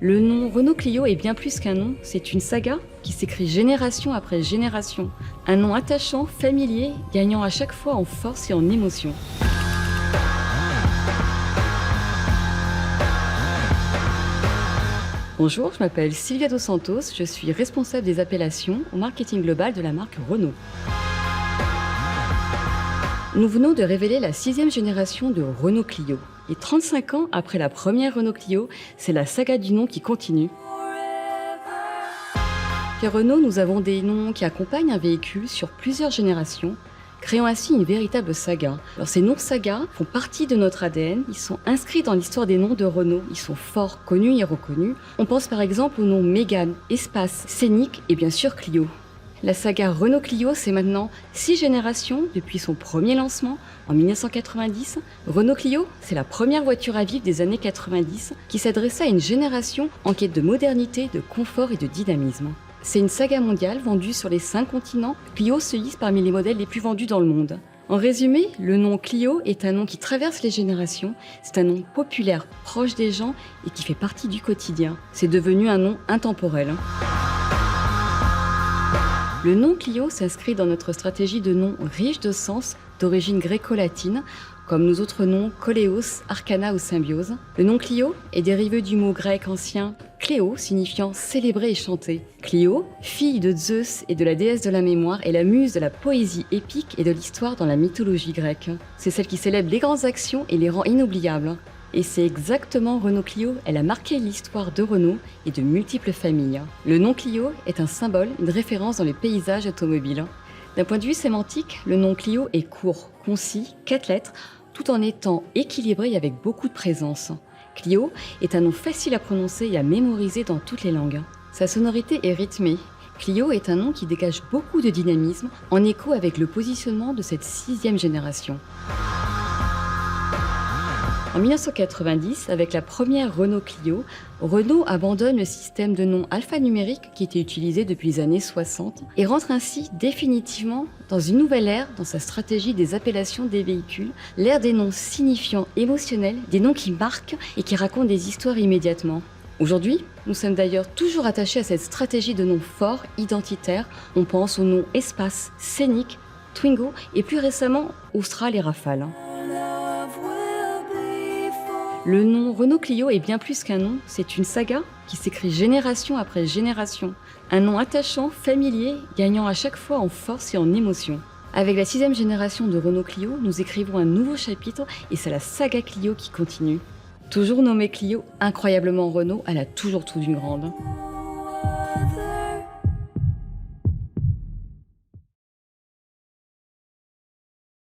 Le nom Renault Clio est bien plus qu'un nom, c'est une saga qui s'écrit génération après génération. Un nom attachant, familier, gagnant à chaque fois en force et en émotion. Bonjour, je m'appelle Sylvia Dos Santos, je suis responsable des appellations au marketing global de la marque Renault. Nous venons de révéler la 6e génération de Renault Clio. Et 35 ans après la première Renault Clio, c'est la saga du nom qui continue. Chez Renault, nous avons des noms qui accompagnent un véhicule sur plusieurs générations, créant ainsi une véritable saga. Alors ces noms saga font partie de notre ADN, ils sont inscrits dans l'histoire des noms de Renault, ils sont forts, connus et reconnus. On pense par exemple aux noms Mégane, Espace, Scénic et bien sûr Clio. La saga Renault Clio, c'est maintenant 6 générations depuis son premier lancement en 1990. Renault Clio, c'est la première voiture à vivre des années 90 qui s'adressait à une génération en quête de modernité, de confort et de dynamisme. C'est une saga mondiale vendue sur les 5 continents. Clio se hisse parmi les modèles les plus vendus dans le monde. En résumé, le nom Clio est un nom qui traverse les générations. C'est un nom populaire, proche des gens et qui fait partie du quotidien. C'est devenu un nom intemporel. Le nom Clio s'inscrit dans notre stratégie de noms riches de sens d'origine gréco-latine, comme nos autres noms Koléos, Arcana ou Symbiose. Le nom Clio est dérivé du mot grec ancien Cléo, signifiant célébrer et chanter. Clio, fille de Zeus et de la déesse de la mémoire, est la muse de la poésie épique et de l'histoire dans la mythologie grecque. C'est celle qui célèbre les grandes actions et les rend inoubliables. Et c'est exactement Renault Clio, elle a marqué l'histoire de Renault et de multiples familles. Le nom Clio est un symbole, une référence dans les paysages automobiles. D'un point de vue sémantique, le nom Clio est court, concis, 4 lettres, tout en étant équilibré et avec beaucoup de présence. Clio est un nom facile à prononcer et à mémoriser dans toutes les langues. Sa sonorité est rythmée. Clio est un nom qui dégage beaucoup de dynamisme, en écho avec le positionnement de cette 6e génération. En 1990, avec la première Renault Clio, Renault abandonne le système de noms alphanumérique qui était utilisé depuis les années 60 et rentre ainsi définitivement dans une nouvelle ère dans sa stratégie des appellations des véhicules, l'ère des noms signifiants émotionnels, des noms qui marquent et qui racontent des histoires immédiatement. Aujourd'hui, nous sommes d'ailleurs toujours attachés à cette stratégie de noms forts, identitaires. On pense aux noms Espace, Scénic, Twingo et plus récemment Austral et Rafale. Le nom Renault Clio est bien plus qu'un nom, c'est une saga qui s'écrit génération après génération. Un nom attachant, familier, gagnant à chaque fois en force et en émotion. Avec la 6e génération de Renault Clio, nous écrivons un nouveau chapitre et c'est la saga Clio qui continue. Toujours nommée Clio, incroyablement Renault, elle a toujours tout d'une grande.